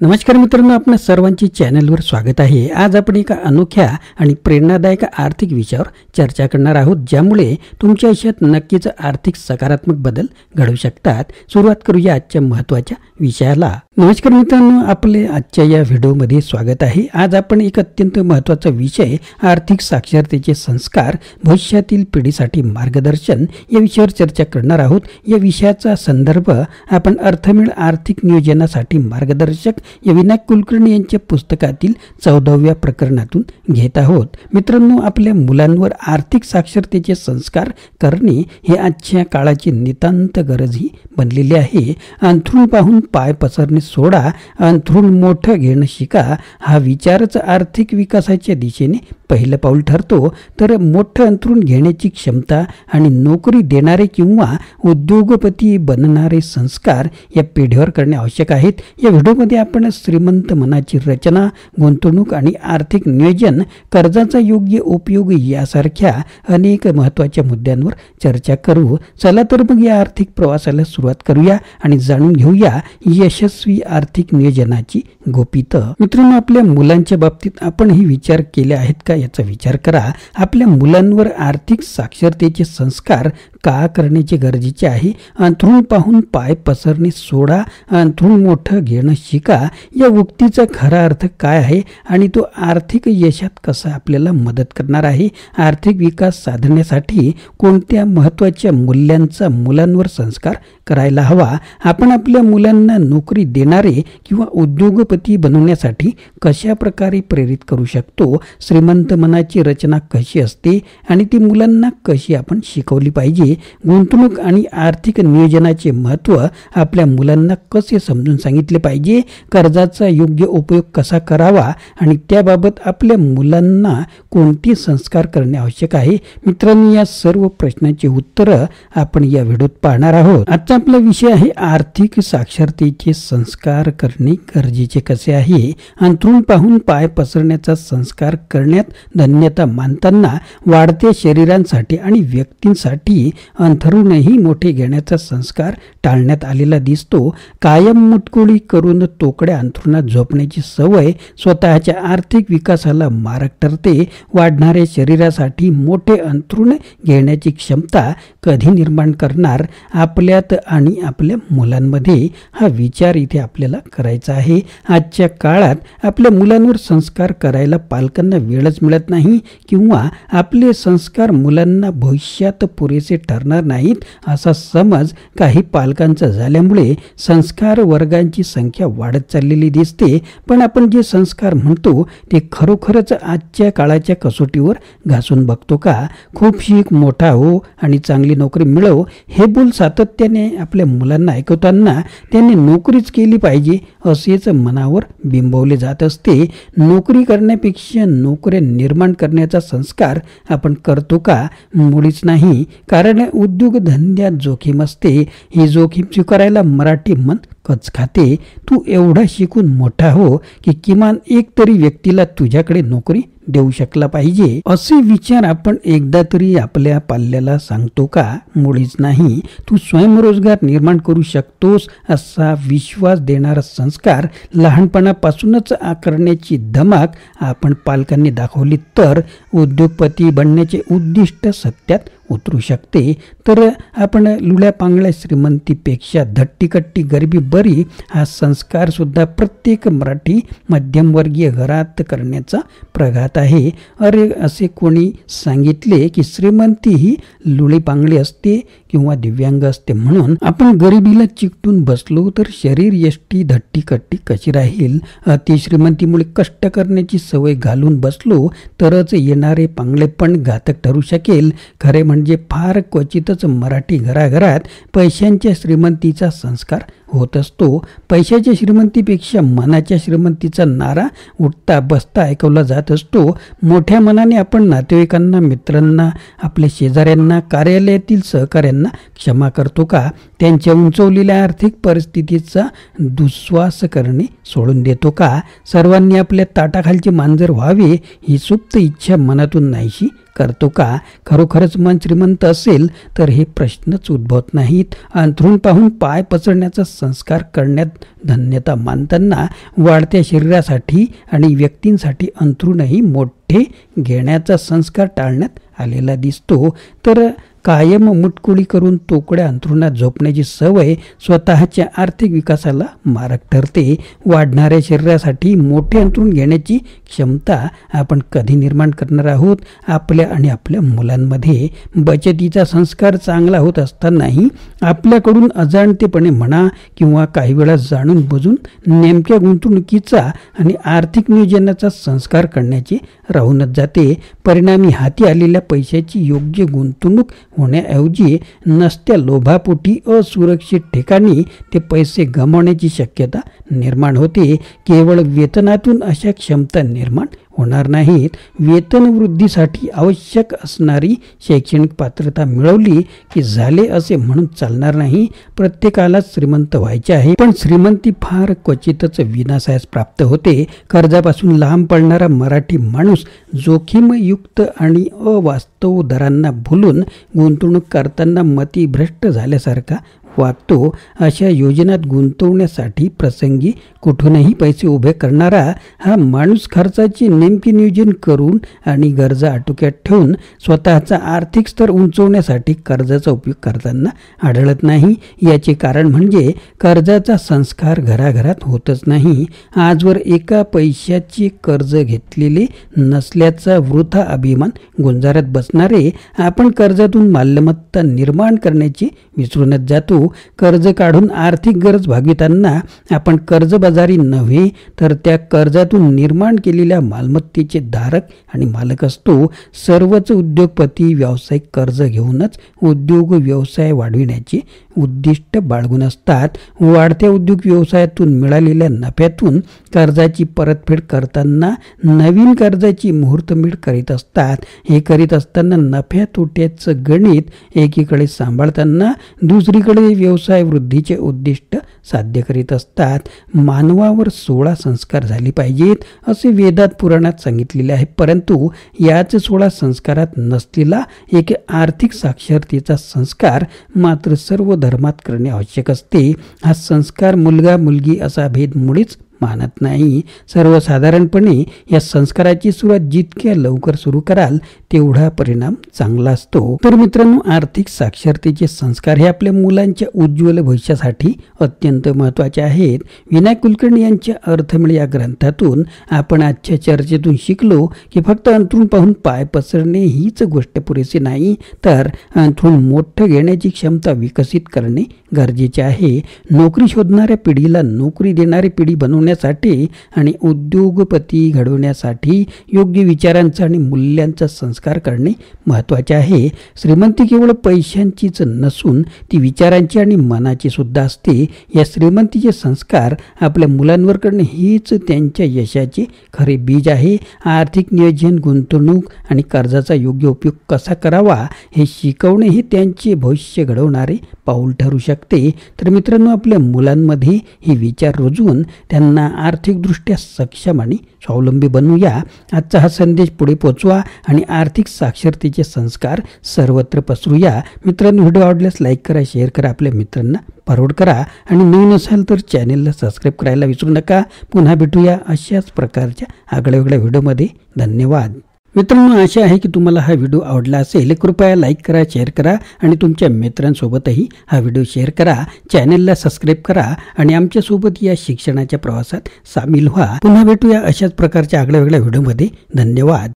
नमस्कार मित्रांनो, आपल्या सर्वांची चॅनलवर स्वागत आहे। आज आपण एका अनोख्या आणि प्रेरणादायक आर्थिक विषयावर चर्चा करणार आहोत, ज्यामुळे तुमच्या आयुष्यात नक्कीच आर्थिक सकारात्मक बदल घडू शकतात। सुरुवात करूया आजच्या महत्त्वाच्या विषयाला। नमस्कार मित्रांनो, आपले आजच्या या व्हिडिओमध्ये स्वागत आहे। आज आपण एक अत्यंत महत्त्वाचा विषय आर्थिक साक्षरतेचे संस्कार भविष्यातील पिढीसाठी मार्गदर्शन या विषयावर चर्चा करणार आहोत। या विषयाचा संदर्भ आपण अर्थमेळ आर्थिक नियोजनासाठी मार्गदर्शक या विनायक कुलकर्णी यांच्या पुस्तकातील 14व्या प्रकरणातून घेत आहोत। मित्रांनो, आपल्या मुलांवर आर्थिक साक्षरतेचे संस्कार करणे हे आजच्या काळाची नितांत गरजही बनलेली आहे। अंथरूण पाहून पाय पसरणे सोडा, अंथरूण मोठं घेणं शिका हा विचारच आर्थिक विकासाच्या दिशेने पहिलं पाऊल ठरतो। तर मोठं अंथरूण घेण्याची क्षमता आणि नोकरी देणारे किंवा उद्योगपती बनणारे संस्कार या पिढीवर करणे आवश्यक आहेत। या व्हिडिओमध्ये आपण श्रीमंत मनाची रचना, गुंतवणूक आणि आर्थिक नियोजन, कर्जाचा योग्य उपयोग यासारख्या अनेक महत्त्वाच्या मुद्द्यांवर चर्चा करू। चला तर मग या आर्थिक प्रवासाला सुरुवात करूया आणि जाणून घेऊया यशस्वी आर्थिक नियोजनाची गोपितं। मित्रांनो, आपल्या मुलांच्या बाबतीत आपणही विचार केले आहेत का याचा विचार करा। आपल्या मुलांवर आर्थिक साक्षरतेचे संस्कार का करण्याचे गरजेचे आहे? अंथरूण पाहून पाय पसरणे सोडा, अंथरूण मोठं घेणं शिका या उक्तीचा खरा अर्थ काय आहे आणि तो आर्थिक यशात कसा आपल्याला मदत करणार आहे? आर्थिक विकास साधण्यासाठी कोणत्या महत्त्वाच्या मूल्यांचा मुलांवर संस्कार करायला हवा? आपण आपल्या मुलांना नोकरी देणारे किंवा उद्योगपती बनवण्यासाठी कशा प्रकारे प्रेरित करू शकतो? श्रीमंत मनाची रचना कशी असते आणि ती मुलांना कशी आपण शिकवली पाहिजे? गुंतवणूक आणि आर्थिक नियोजनाचे महत्त्व आपल्या मुलांना कसे समजून सांगितले पाहिजे? कर्जाचा योग्य उपयोग कसा करावा आणि त्याबाबत आपल्या मुलांना कोणते संस्कार करणे आवश्यक आहे? मित्रांनो, या सर्व प्रश्नांची उत्तरं आपण या व्हिडिओत पाहणार आहोत। आजचा आपला विषय आहे आर्थिक साक्षरतेचे संस्कार करणे गरजेचे कसे आहे। अंथरूण पाहून पाय पसरण्याचा संस्कार करण्यात धन्यता मानताना वाढत्या शरीरांसाठी आणि व्यक्तींसाठी अंथरूणही मोठे घेण्याचा संस्कार टाळण्यात आलेला दिसतो। कायम मुटकुळी करून तोकड्या अंथरुणात झोपण्याची सवय स्वतःच्या आर्थिक विकासाला मारक ठरते। वाढणाऱ्या शरीरासाठी मोठे अंथरूण घेण्याची क्षमता कधी निर्माण करणार? आपल्यात आणि आपल्या मुलांमध्ये हा विचार इथे आपल्याला करायचा आहे। आजच्या काळात आपल्या मुलांवर संस्कार करायला पालकांना वेळच मिळत नाही किंवा आपले संस्कार मुलांना भविष्यात पुरेसे ठरणार नाहीत असा समज काही पालकांचा झाल्यामुळे संस्कार वर्गांची संख्या वाढत चाललेली दिसते। पण आपण जे संस्कार म्हणतो ते खरोखरच आजच्या काळाच्या कसोटीवर घासून बघतो का? खूप शिक, मोठा हो आणि चांगली नोकरी मिळव हे बोल सातत्याने आपल्या मुलांना ऐकवताना त्यांनी नोकरीच केली पाहिजे असेच मनावर बिंबवले जात असते। नोकरी करण्यापेक्षा नोकऱ्या निर्माण करण्याचा संस्कार आपण करतो का? मुळीच नाही, कारण उद्योगधंद्यात जोखीम असते। ही जोखीम स्वीकारायला मराठी मन कच खाते। तू एवढा शिकून मोठा हो की किमान एक तरी व्यक्तीला तुझ्याकडे नोकरी देऊ शकला पाहिजे असे विचार आपण एकदा तरी आपल्या पाल्याला सांगतो का? मुळीच नाही। तू स्वयंरोजगार निर्माण करू शकतोस असा विश्वास देणारा संस्कार लहानपणापासूनच करण्याची धमक आपण पालकांनी दाखवली तर उद्योगपती बनण्याचे उद्दिष्ट सत्यात उतरू शकते। तर आपण लुल्या पांगळ्या श्रीमंतीपेक्षा धट्टीकट्टी गरिबी बरी हा संस्कार सुद्धा प्रत्येक मराठी मध्यमवर्गीय घरात करण्याचा प्रघात आहे। अरे, असे कोणी सांगितले की श्रीमंती ही लुळी पांगळी असते किंवा दिव्यांग असते म्हणून आपण गरिबीला चिकटून बसलो तर शरीर यष्टी धट्टीकट्टी कशी राहील? अति श्रीमंतीमुळे कष्ट करण्याची सवय घालून बसलो तरच येणारे पांगळेपण घातक ठरू शकेल। खरे म्हणजे फार क्वचितच मराठी घराघरात पैशांच्या श्रीमंतीचा संस्कार होत असतो। पैशाच्या श्रीमंतीपेक्षा मनाच्या श्रीमंतीचा नारा उठता बसता ऐकवला जात असतो। मोठ्या मनाने आपण नातेवाईकांना, मित्रांना, आपल्या शेजाऱ्यांना, कार्यालयातील सहकाऱ्यांना क्षमा करतो का? त्यांच्या उंचवलेल्या आर्थिक परिस्थितीचा दुस्वास करणे सोडून देतो का? सर्वांनी आपल्या ताटाखालचे मांजर व्हावे ही सुप्त इच्छा मनातून नाहीशी करतो का? खरोखरच मन श्रीमंत असेल तर हे प्रश्नच उद्भवत नाहीत. अंथरूण पाहून पाय पसरण्याचा संस्कार करण्यात धन्यता मानताना वाढत्या शरीरासाठी आणि व्यक्तींसाठी अंथरूणही मोठे घेण्याचा संस्कार टाळण्यात आलेला दिसतो. तर कायम मुटकुळी करून तोकड्या अंथरुणात झोपण्याची सवय स्वतःच्या आर्थिक विकासाला मारक ठरते. वाढणाऱ्या शरीरासाठी मोठे अंथरूण घेण्याची क्षमता आपण कधी निर्माण करणार आहोत? आपल्या आणि आपल्या मुलांमध्ये बचतीचा संस्कार चांगला होत असतानाही आपल्याकडून अजाणतेपणे म्हणा किंवा काही वेळा जाणून बुजून नेमक्या गुंतवणुकीचा आणि आर्थिक नियोजनाचा संस्कार करण्याचे राहूनच जाते. परिणामी हाती आलेल्या पैशाची योग्य गुंतवणूक होण्याऐवजी नसत्या लोभापोटी असुरक्षित ठिकाणी ते पैसे गमावण्याची शक्यता निर्माण होते. केवळ वेतनातून अशा क्षमता निर्माण होणार नाहीत. वेतन वृद्धीसाठी आवश्यक असणारी शैक्षणिक पात्रता मिळवली की झाले असे म्हणून चालणार नाही. प्रत्येकाला श्रीमंत व्हायचे आहे, पण श्रीमंती फार क्वचितच विनाशास प्राप्त होते. कर्जापासून लांब पडणारा मराठी माणूस जोखीमयुक्त आणि अवास्तव दरांना भुलून गुंतवणूक करताना मतिभ्रष्ट झाल्यासारखा वागतो. अशा योजनात गुंतवण्यासाठी प्रसंगी कुठूनही पैसे उभे करणारा हा माणूस खर्चाचे नेमके नियोजन करून आणि गरजा आटोक्यात ठेवून स्वतःचा आर्थिक स्तर उंचवण्यासाठी कर्जाचा उपयोग करताना आढळत नाही. याचे कारण म्हणजे कर्जाचा संस्कार घराघरात होतच नाही. आजवर एका पैशाचे कर्ज घेतलेले नसल्याचा वृथा अभिमान गुंजारत बसणारे आपण कर्जातून मालमत्ता निर्माण करण्याचे विसरूनच जातो. कर्ज काढून आर्थिक गरज भागविताना आपण कर्जबाजारी नव्हे तर त्या कर्जातून निर्माण केलेल्या मालमत्तेचे धारक आणि मालक असतो. सर्वच उद्योगपती व्यावसायिक कर्ज घेऊनच उद्योग व्यवसाय वाढविण्याचे उद्दिष्ट बाळगून असतात. वाढत्या उद्योग व्यवसायातून मिळालेल्या नफ्यातून कर्जाची परतफेड करताना नवीन कर्जाची मुहूर्तमेढ करीत असतात. हे करीत असताना नफ्या तोट्याचं गणित एकीकडे सांभाळताना दुसरीकडे व्यवसाय वृद्धीचे उद्दिष्ट साध्य करीत असतात. मानवावर 16 संस्कार झाले पाहिजेत असे वेदात पुराणात सांगितलेले आहे, परंतु याच 16 संस्कारात नसलेला एक आर्थिक साक्षरतेचा संस्कार मात्र सर्व धर्मात करणे आवश्यक असते. हा संस्कार मुलगा मुलगी असा भेद मुळीच मानत नाही. सर्वसाधारणपणे या संस्काराची सुरुवात जितक्या लवकर सुरू कराल तेवढा परिणाम चांगला असतो. तर मित्रांनो, आर्थिक साक्षरतेचे संस्कार हे आपल्या मुलांच्या उज्ज्वल भविष्यासाठी अत्यंत महत्त्वाचे आहेत. विनायक कुलकर्णी यांच्या अर्थमेळ या ग्रंथातून आपण आजच्या चर्चेतून शिकलो की फक्त अंथरूण पाहून पाय पसरणे हीच गोष्ट पुरेशी नाही, तर अंथरूण मोठं घेण्याची क्षमता विकसित करणे गरजेचे आहे. नोकरी शोधणाऱ्या पिढीला नोकरी देणारी पिढी बनवण्यासाठी आणि उद्योगपती घडवण्यासाठी योग्य विचारांचा आणि मूल्यांचा संस्कार करणे महत्त्वाचे आहे. श्रीमंती केवळ पैशांचीच नसून ती विचारांची आणि मनाची सुद्धा असते. या श्रीमंतीचे संस्कार आपल्या मुलांवर करणे हेच त्यांच्या यशाचे खरे बीज आहे. आर्थिक नियोजन, गुंतवणूक आणि कर्जाचा योग्य उपयोग कसा करावा हे शिकवणे हे त्यांचे भविष्य घडवणारे पाऊल ठरू शकते. तर मित्रांनो, आपल्या मुलांमध्ये हे विचार रुजवून त्यांना आर्थिकदृष्ट्या सक्षम आणि स्वावलंबी बनवूया. आजचा हा संदेश पुढे पोचवा आणि आर्थिक साक्षरतेचे संस्कार सर्वत्र पसरूया. मित्रांनो, व्हिडिओ आवडल्यास लाईक करा, शेअर करा, आपल्या मित्रांना फॉरवर्ड करा आणि नवीन असाल तर चॅनेलला सबस्क्राईब करायला विसरू नका. पुन्हा भेटूया अशाच प्रकारच्या आगळ्या व्हिडिओमध्ये. धन्यवाद. मित्रांनो, आशा आहे की तुम्हाला हा व्हिडिओ आवडला असेल. कृपया लाईक करा, शेअर करा आणि तुमच्या मित्रांसोबतही हा व्हिडिओ शेअर करा. चॅनेलला सबस्क्राईब करा आणि आमच्यासोबत या शिक्षणाच्या प्रवासात सामील व्हा. पुन्हा भेटूया अशाच प्रकारच्या आगळ्या व्हिडिओमध्ये. धन्यवाद.